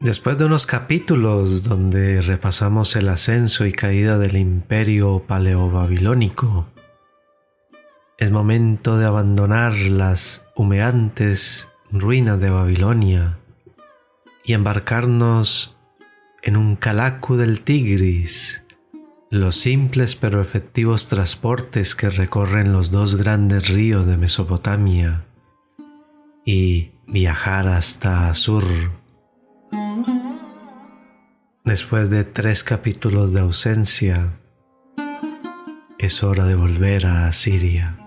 Después de unos capítulos donde repasamos el ascenso y caída del imperio paleobabilónico, es momento de abandonar las humeantes ruinas de Babilonia y embarcarnos en un calacu del Tigris, los simples pero efectivos transportes que recorren los dos grandes ríos de Mesopotamia, y viajar hasta Assur. Después de 3 capítulos de ausencia, es hora de volver a Asiria.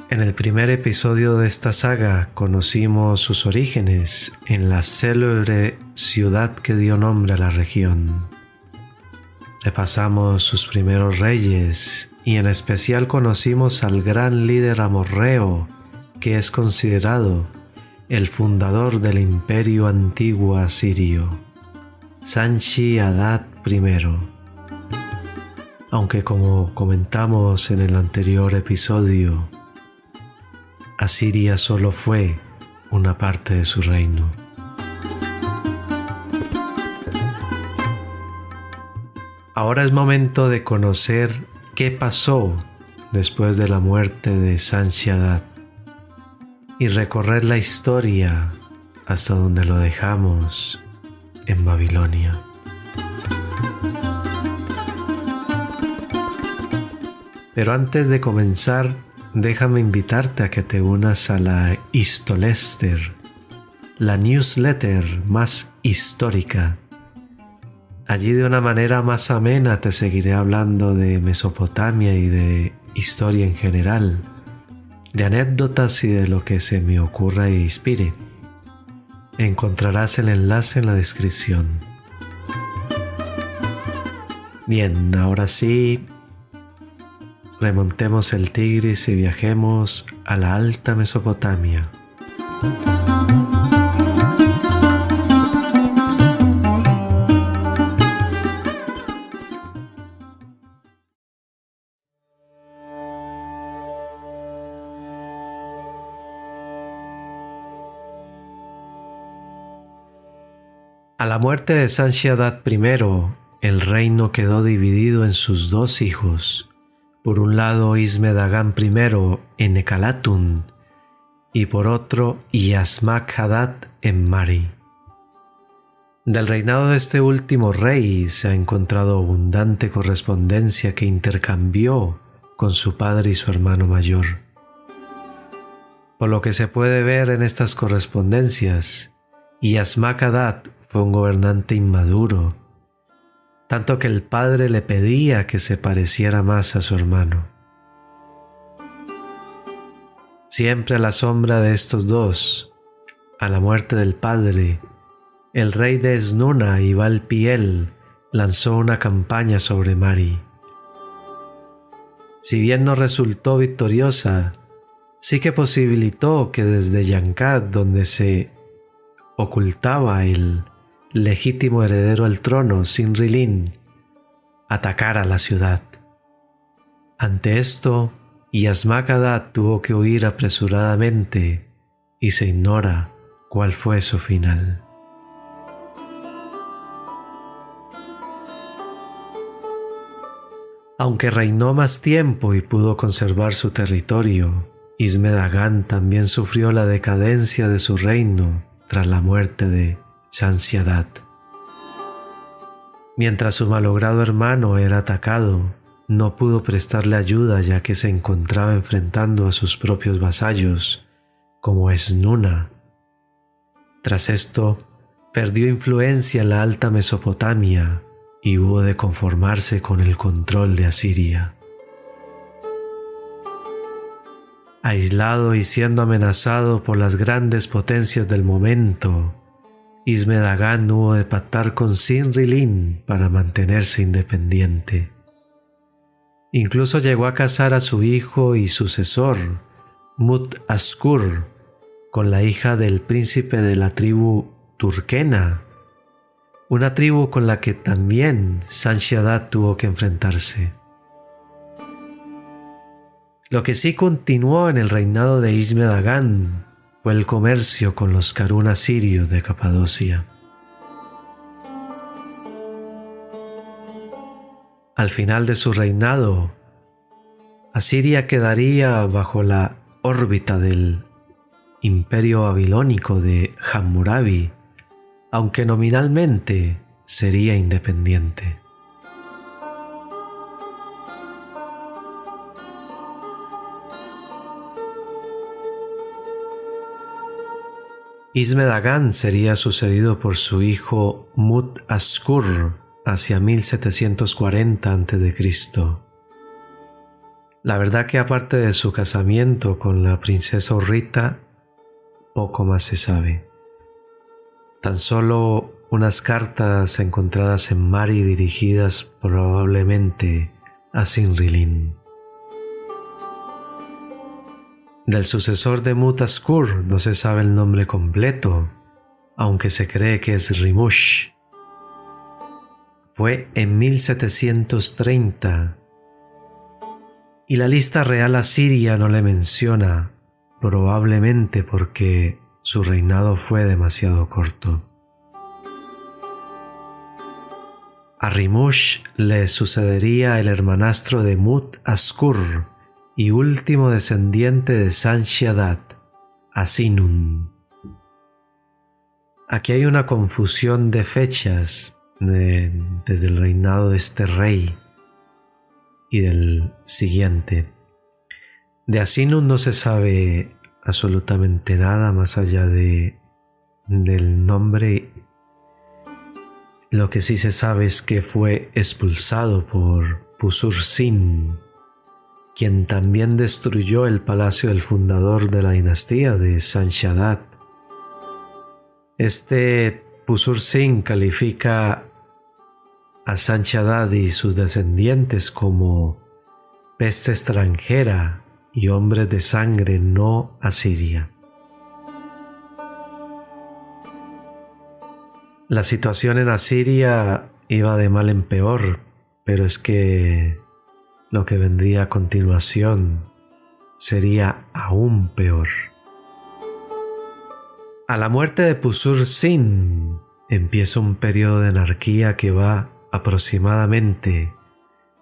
En el primer episodio de esta saga conocimos sus orígenes en la célebre ciudad que dio nombre a la región. Repasamos sus primeros reyes y en especial conocimos al gran líder amorreo, que es considerado el fundador del imperio antiguo asirio, Sanchi-Adad I. Aunque como comentamos en el anterior episodio, Asiria solo fue una parte de su reino. Ahora es momento de conocer qué pasó después de la muerte de Sanchi-Adad y recorrer la historia hasta donde lo dejamos, en Babilonia. Pero antes de comenzar, déjame invitarte a que te unas a la Histolester, la newsletter más histórica. Allí de una manera más amena te seguiré hablando de Mesopotamia y de historia en general, de anécdotas y de lo que se me ocurra e inspire. Encontrarás el enlace en la descripción. Bien, ahora sí, remontemos el Tigris y viajemos a la Alta Mesopotamia. A la muerte de Sanchi-Adad I, el reino quedó dividido en sus dos hijos. Por un lado Isme-Dagan I en Ekalatun y por otro Yasmak-Adad en Mari. Del reinado de este último rey se ha encontrado abundante correspondencia que intercambió con su padre y su hermano mayor. Por lo que se puede ver en estas correspondencias, Yasmak-Adad fue un gobernante inmaduro, tanto que el padre le pedía que se pareciera más a su hermano. Siempre a la sombra de estos dos, a la muerte del padre, el rey de Esnuna y Balpiel lanzó una campaña sobre Mari. Si bien no resultó victoriosa, sí que posibilitó que desde Yankad, donde se ocultaba el legítimo heredero al trono, Sinrilin, atacara la ciudad. Ante esto, Yasmak-Adad tuvo que huir apresuradamente y se ignora cuál fue su final. Aunque reinó más tiempo y pudo conservar su territorio, Isme-Dagan también sufrió la decadencia de su reino tras la muerte de Sanchi-Adad. Mientras su malogrado hermano era atacado, no pudo prestarle ayuda ya que se encontraba enfrentando a sus propios vasallos, como Esnuna. Tras esto, perdió influencia en la Alta Mesopotamia y hubo de conformarse con el control de Asiria. Aislado y siendo amenazado por las grandes potencias del momento, Isme-Dagan hubo de pactar con Sinrilin para mantenerse independiente. Incluso llegó a casar a su hijo y sucesor, Mut-Askur, con la hija del príncipe de la tribu Turkena, una tribu con la que también Sanchi-Adad tuvo que enfrentarse. Lo que sí continuó en el reinado de Isme-Dagán fue el comercio con los Karun asirios de Capadocia. Al final de su reinado, Asiria quedaría bajo la órbita del imperio babilónico de Hammurabi, aunque nominalmente sería independiente. Isme-Dagán sería sucedido por su hijo Mut-Askur hacia 1740 a.C. La verdad que aparte de su casamiento con la princesa Urrita, poco más se sabe. Tan solo unas cartas encontradas en Mari dirigidas probablemente a Sinrilin. Del sucesor de Mut-Askur no se sabe el nombre completo, aunque se cree que es Rimush. Fue en 1730 y la lista real asiria no le menciona, probablemente porque su reinado fue demasiado corto. A Rimush le sucedería el hermanastro de Mut-Askur y último descendiente de Sanshadat, Asinun. Aquí hay una confusión de fechas desde el reinado de este rey y del siguiente. De Asinun no se sabe absolutamente nada más allá del nombre. Lo que sí se sabe es que fue expulsado por Puzur-Sin, quien también destruyó el palacio del fundador de la dinastía de Sanshadat. Este Puzur-Sin califica a Sanshadat y sus descendientes como peste extranjera y hombres de sangre no asiria. La situación en Asiria iba de mal en peor, pero es que lo que vendría a continuación sería aún peor. A la muerte de Puzur-Sin empieza un periodo de anarquía que va aproximadamente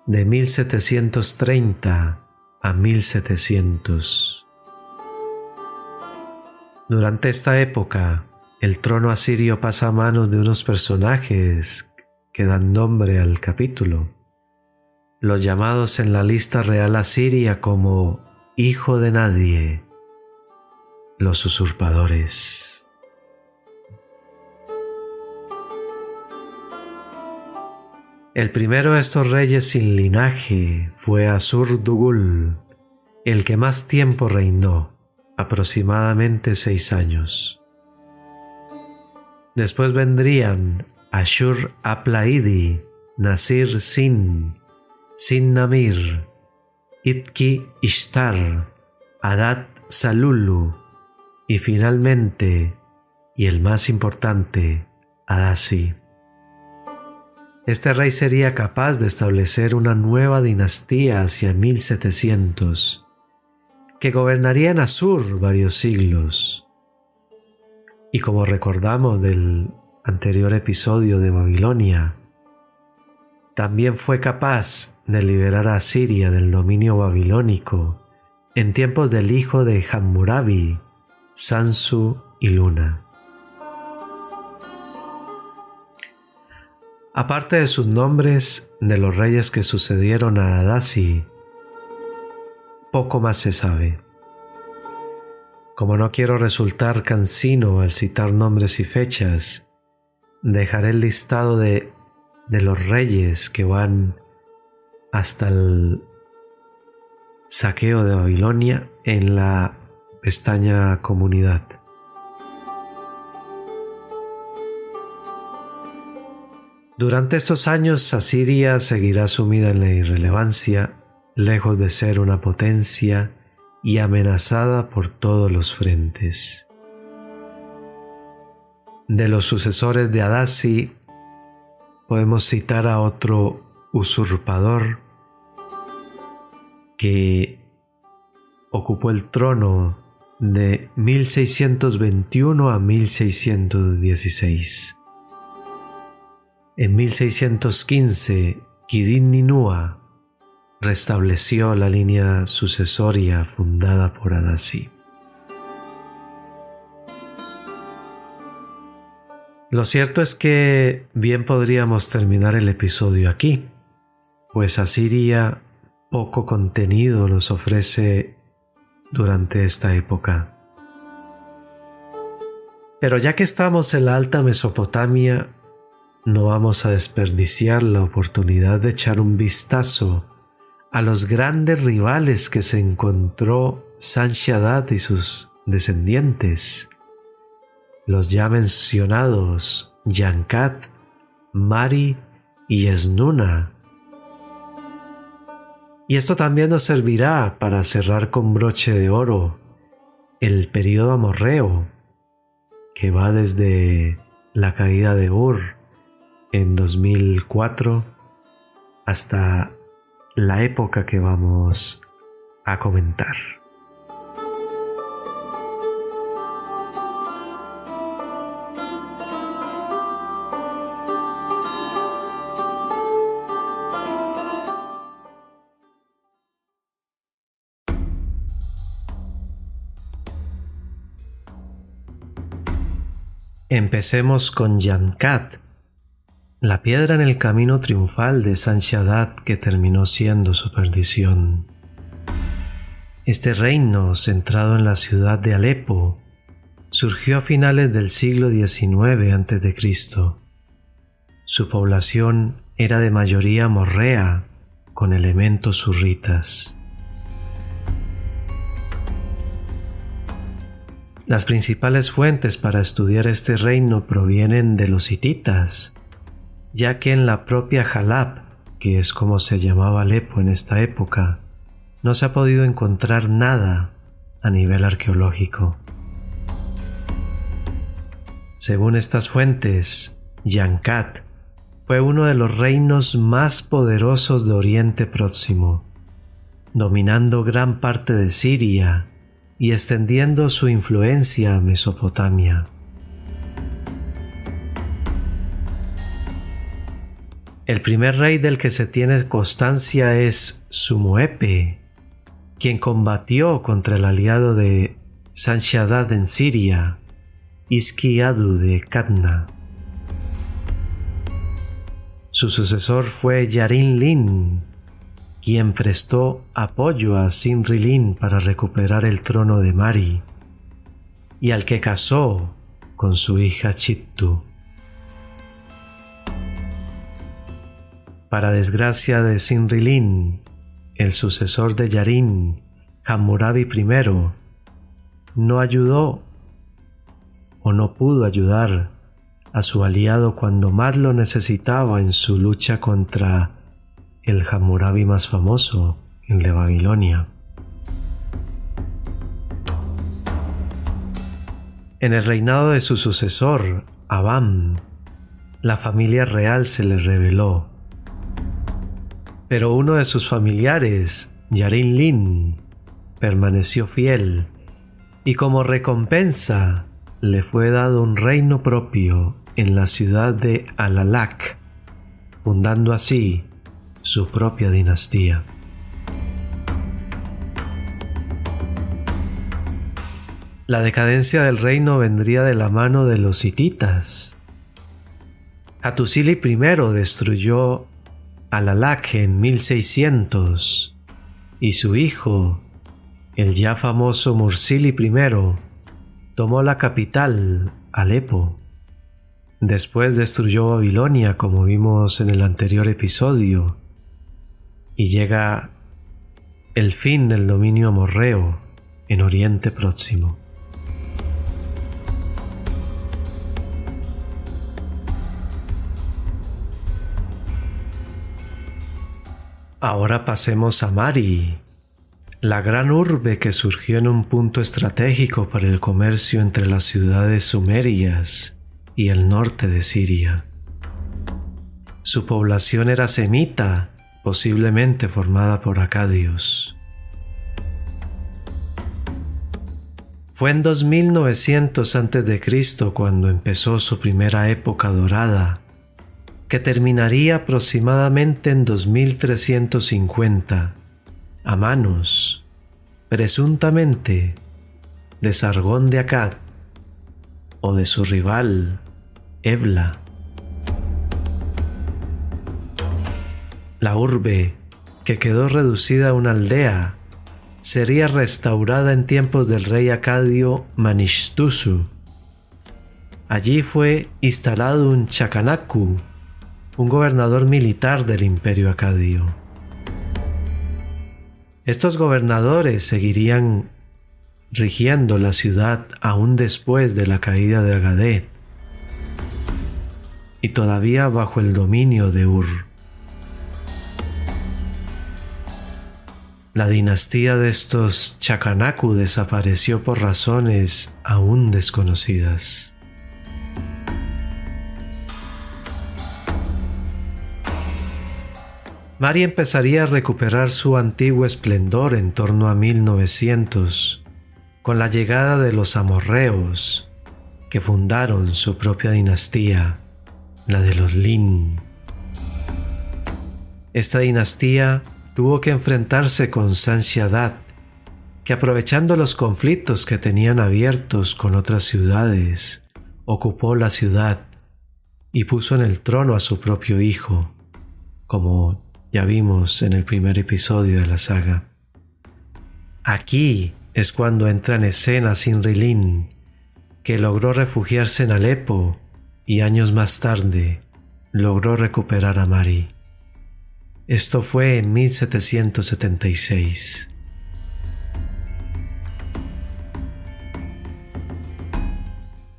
de 1730 a 1700. Durante esta época, el trono asirio pasa a manos de unos personajes que dan nombre al capítulo, los llamados en la lista real asiria como hijo de nadie, los usurpadores. El primero de estos reyes sin linaje fue Assur-Dugul, el que más tiempo reinó, aproximadamente 6 años. Después vendrían Ashur-Aplaidi, Nasir-Sin, Sin-Namir, Itki-Ishtar, Adad-Salulu y finalmente, y el más importante, Adasi. Este rey sería capaz de establecer una nueva dinastía hacia 1700, que gobernaría en Assur varios siglos. Y como recordamos del anterior episodio de Babilonia, también fue capaz de liberar a Asiria del dominio babilónico en tiempos del hijo de Hammurabi, Sansu y Luna. Aparte de sus nombres de los reyes que sucedieron a Adasi, poco más se sabe. Como no quiero resultar cansino al citar nombres y fechas, dejaré el listado de los reyes que van hasta el saqueo de Babilonia en la pestaña Comunidad. Durante estos años, Asiria seguirá sumida en la irrelevancia, lejos de ser una potencia y amenazada por todos los frentes. De los sucesores de Adasi, podemos citar a otro usurpador que ocupó el trono de 1621 a 1616. En 1615, Kidin-Ninua restableció la línea sucesoria fundada por Adasi. Lo cierto es que bien podríamos terminar el episodio aquí, pues Asiria poco contenido nos ofrece durante esta época. Pero ya que estamos en la Alta Mesopotamia, no vamos a desperdiciar la oportunidad de echar un vistazo a los grandes rivales que se encontró Sanshadad y sus descendientes, los ya mencionados Yankat, Mari y Esnuna. Y esto también nos servirá para cerrar con broche de oro el periodo amorreo, que va desde la caída de Ur en 2004 hasta la época que vamos a comentar. Empecemos con Yankat, la piedra en el camino triunfal de Sanshadad que terminó siendo su perdición. Este reino, centrado en la ciudad de Alepo, surgió a finales del siglo XIX a.C. Su población era de mayoría amorrea, con elementos surritas. Las principales fuentes para estudiar este reino provienen de los hititas, ya que en la propia Jalab, que es como se llamaba Alepo en esta época, no se ha podido encontrar nada a nivel arqueológico. Según estas fuentes, Yankat fue uno de los reinos más poderosos de Oriente Próximo, dominando gran parte de Siria y extendiendo su influencia a Mesopotamia. El primer rey del que se tiene constancia es Sumoepe, quien combatió contra el aliado de Sanshadad en Siria, Iski-Adu de Kadna. Su sucesor fue Yarin-Lin, quien prestó apoyo a Sinri-Lin para recuperar el trono de Mari, y al que casó con su hija Chittu. Para desgracia de Sinri-Lin, el sucesor de Yarin, Hammurabi I, no ayudó o no pudo ayudar a su aliado cuando más lo necesitaba en su lucha contra el Hammurabi más famoso, el de Babilonia. En el reinado de su sucesor, Abam, la familia real se le rebeló, pero uno de sus familiares, Yarin-Lin, permaneció fiel y como recompensa le fue dado un reino propio en la ciudad de Alalak, fundando así su propia dinastía. La decadencia del reino vendría de la mano de los hititas. Hattusili I destruyó Alalak en 1600 y su hijo, el ya famoso Mursili I, tomó la capital, Alepo. Después destruyó Babilonia, como vimos en el anterior episodio, y llega el fin del dominio amorreo en Oriente Próximo. Ahora pasemos a Mari, la gran urbe que surgió en un punto estratégico para el comercio entre las ciudades sumerias y el norte de Siria. Su población era semita, posiblemente formada por acadios. Fue en 2900 a.C. cuando empezó su primera época dorada, que terminaría aproximadamente en 2350, a manos, presuntamente, de Sargón de Akkad o de su rival, Ebla. La urbe, que quedó reducida a una aldea, sería restaurada en tiempos del rey acadio Manishtusu. Allí fue instalado un Chacanacu, un gobernador militar del imperio acadio. Estos gobernadores seguirían rigiendo la ciudad aún después de la caída de Agadet y todavía bajo el dominio de Ur. La dinastía de estos Chacanacu desapareció por razones aún desconocidas. Mari empezaría a recuperar su antiguo esplendor en torno a 1900, con la llegada de los amorreos, que fundaron su propia dinastía, la de los Lin. Esta dinastía tuvo que enfrentarse con Sanshadad, que aprovechando los conflictos que tenían abiertos con otras ciudades, ocupó la ciudad y puso en el trono a su propio hijo, como ya vimos en el primer episodio de la saga. Aquí es cuando entra en escena Sinrilin, que logró refugiarse en Alepo y años más tarde logró recuperar a Mari. Esto fue en 1776.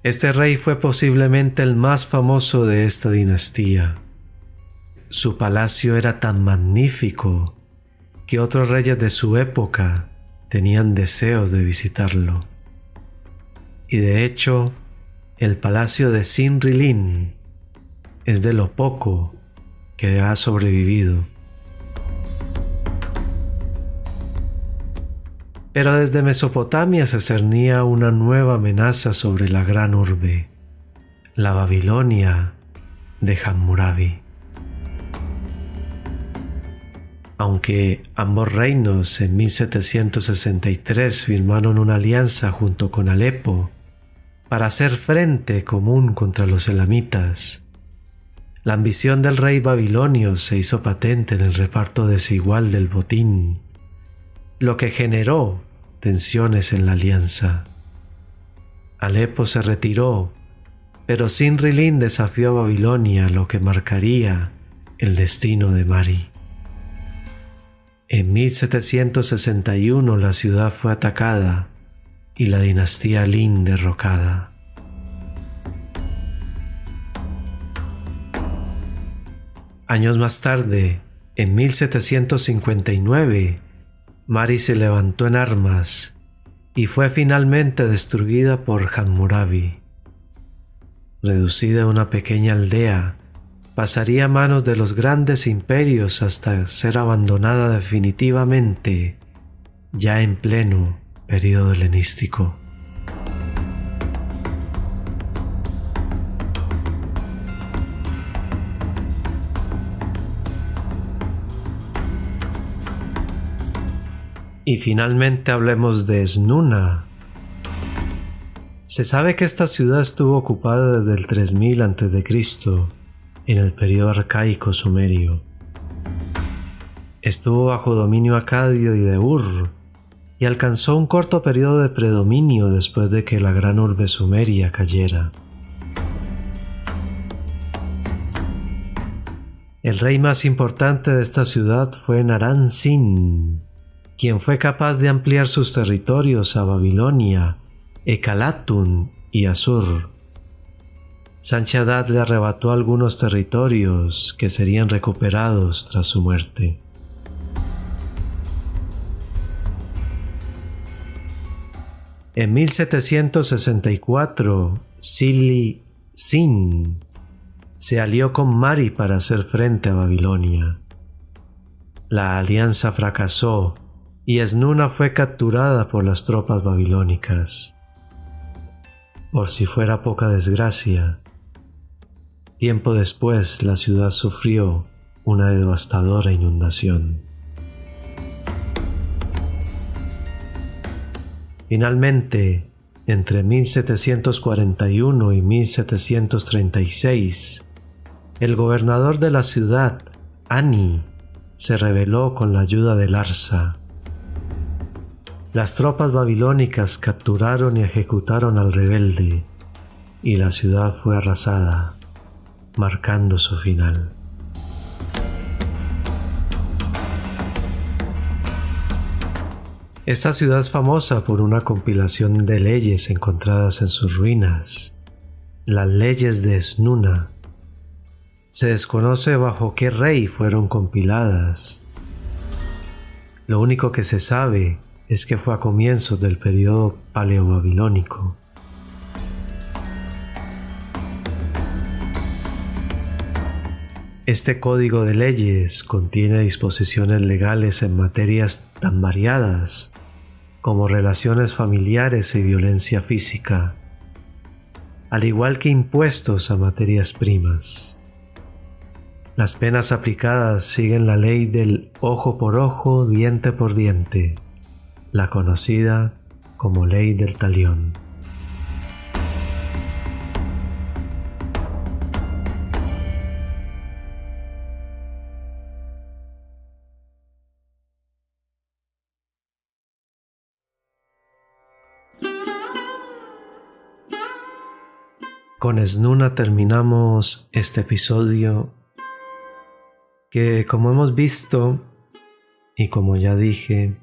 Este rey fue posiblemente el más famoso de esta dinastía. Su palacio era tan magnífico que otros reyes de su época tenían deseos de visitarlo. Y de hecho, el palacio de Sinrilin es de lo poco que ha sobrevivido. Pero desde Mesopotamia se cernía una nueva amenaza sobre la gran urbe, la Babilonia de Hammurabi. Aunque ambos reinos en 1763 firmaron una alianza junto con Alepo para hacer frente común contra los elamitas, la ambición del rey babilonio se hizo patente en el reparto desigual del botín, lo que generó tensiones en la alianza. Alepo se retiró, pero Sinrilin desafió a Babilonia, lo que marcaría el destino de Mari. En 1761 la ciudad fue atacada y la dinastía Lin derrocada. Años más tarde, en 1759, Mari se levantó en armas y fue finalmente destruida por Hammurabi. Reducida a una pequeña aldea, pasaría a manos de los grandes imperios hasta ser abandonada definitivamente, ya en pleno período helenístico. Y finalmente hablemos de Esnuna. Se sabe que esta ciudad estuvo ocupada desde el 3000 a.C., en el período arcaico sumerio. Estuvo bajo dominio acadio y de Ur, y alcanzó un corto periodo de predominio después de que la gran urbe sumeria cayera. El rey más importante de esta ciudad fue Naram-Sin, quien fue capaz de ampliar sus territorios a Babilonia, Ekalatun y Asur. Sanshadad le arrebató algunos territorios que serían recuperados tras su muerte. En 1764, Sili-Sin se alió con Mari para hacer frente a Babilonia. La alianza fracasó y Esnuna fue capturada por las tropas babilónicas. Por si fuera poca desgracia, tiempo después la ciudad sufrió una devastadora inundación. Finalmente, entre 1741 y 1736, el gobernador de la ciudad, Ani, se rebeló con la ayuda de Larsa. Las tropas babilónicas capturaron y ejecutaron al rebelde, y la ciudad fue arrasada, marcando su final. Esta ciudad es famosa por una compilación de leyes encontradas en sus ruinas, las leyes de Esnuna. Se desconoce bajo qué rey fueron compiladas. Lo único que se sabe es que fue a comienzos del periodo paleobabilónico. Este código de leyes contiene disposiciones legales en materias tan variadas como relaciones familiares y violencia física, al igual que impuestos a materias primas. Las penas aplicadas siguen la ley del ojo por ojo, diente por diente, la conocida como ley del talión. Con Esnuna terminamos este episodio que, como hemos visto y como ya dije,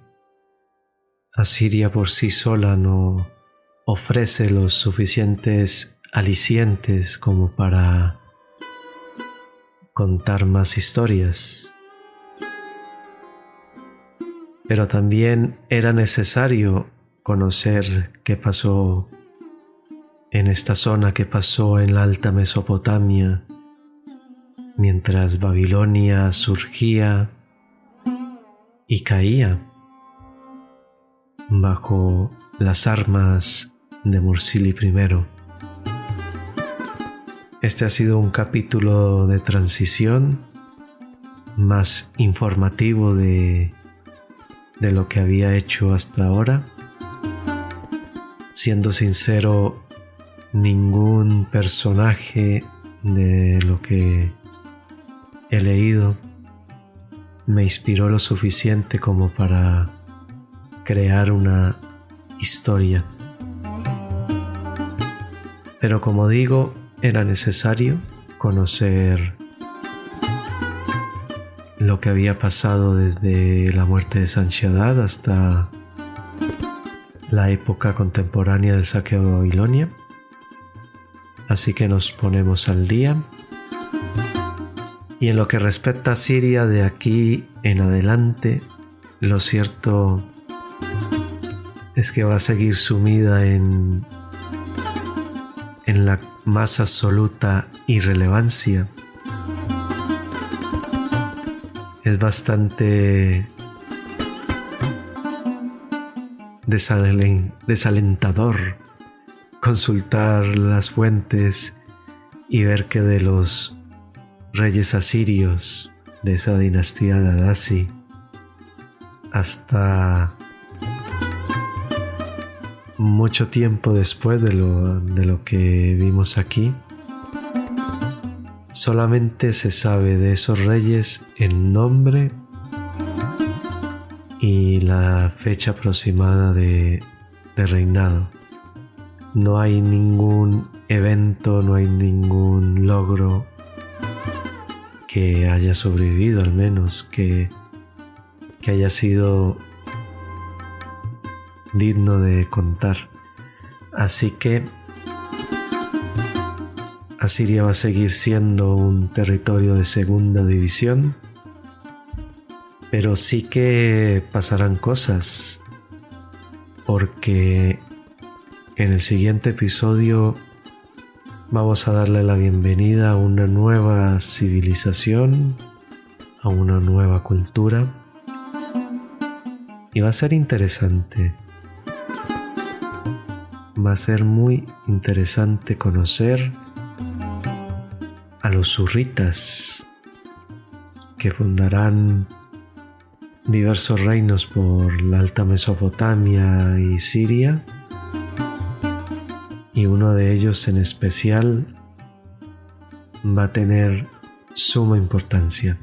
Asiria por sí sola no ofrece los suficientes alicientes como para contar más historias. Pero también era necesario conocer qué pasó en esta zona, qué pasó en la Alta Mesopotamia, mientras Babilonia surgía y caía bajo las armas de Mursili I. Este ha sido un capítulo de transición, más informativo de lo que había hecho hasta ahora. Siendo sincero, ningún personaje de lo que he leído me inspiró lo suficiente como para crear una historia. Pero como digo, era necesario conocer lo que había pasado desde la muerte de Sanshaddad hasta la época contemporánea del saqueo de Babilonia. Así que nos ponemos al día. Y en lo que respecta a Siria, de aquí en adelante, lo cierto es que va a seguir sumida en la más absoluta irrelevancia. Es bastante desalentador consultar las fuentes y ver que de los reyes asirios de esa dinastía de Adasi hasta mucho tiempo después de lo que vimos aquí, solamente se sabe de esos reyes el nombre y la fecha aproximada de reinado. No hay ningún evento, no hay ningún logro que haya sobrevivido, al menos que haya sido digno de contar. Así que Asiria va a seguir siendo un territorio de segunda división, pero sí que pasarán cosas, porque en el siguiente episodio vamos a darle la bienvenida a una nueva civilización, a una nueva cultura, y va a ser interesante. va a ser muy interesante conocer a los surritas, que fundarán diversos reinos por la Alta Mesopotamia y Siria, y uno de ellos en especial va a tener suma importancia.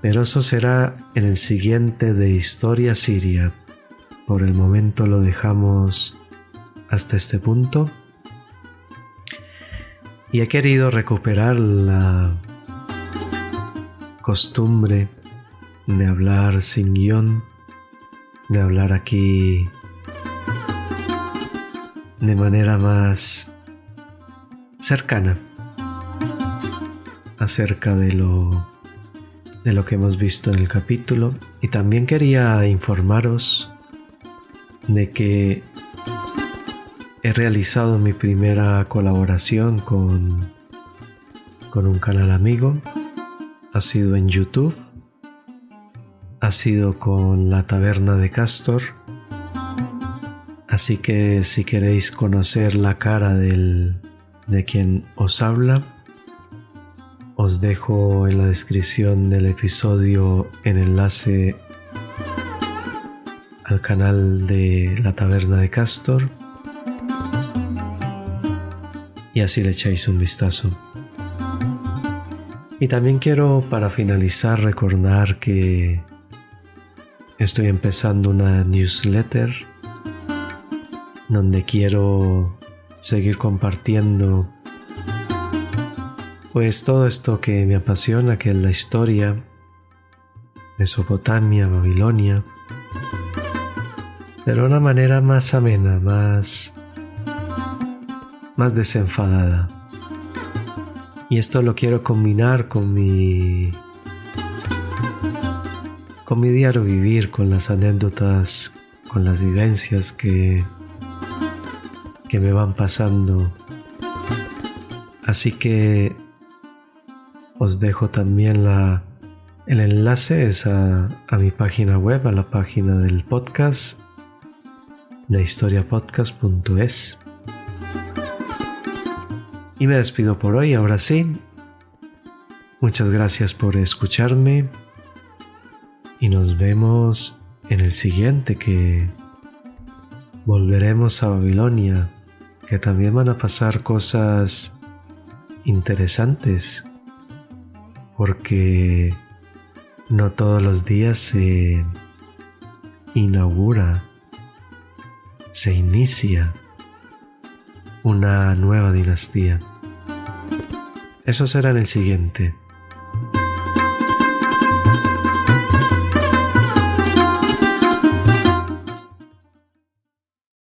Pero eso será en el siguiente de Historia Siria. Por el momento lo dejamos hasta este punto. Y he querido recuperar la costumbre de hablar sin guión, de hablar aquí de manera más cercana acerca de lo que hemos visto en el capítulo. Y también quería informaros de que he realizado mi primera colaboración con un canal amigo. Ha sido en YouTube, ha sido con La Taberna de Castor. Así que si queréis conocer la cara de quien os habla, os dejo en la descripción del episodio el enlace al canal de La Taberna de Castor, y así le echáis un vistazo. Y también quiero, para finalizar, recordar que estoy empezando una newsletter donde quiero seguir compartiendo pues todo esto que me apasiona, que es la historia, Mesopotamia, Babilonia, de una manera más amena, más desenfadada. Y esto lo quiero combinar con mi diario vivir, con las anécdotas, con las vivencias que me van pasando. Así que os dejo también el enlace es a mi página web, a la página del podcast de historiapodcast.es. Y me despido por hoy, ahora sí. Muchas gracias por escucharme y nos vemos en el siguiente, que volveremos a Babilonia, que también van a pasar cosas interesantes, porque no todos los días se inaugura, se inicia una nueva dinastía. Eso será en el siguiente.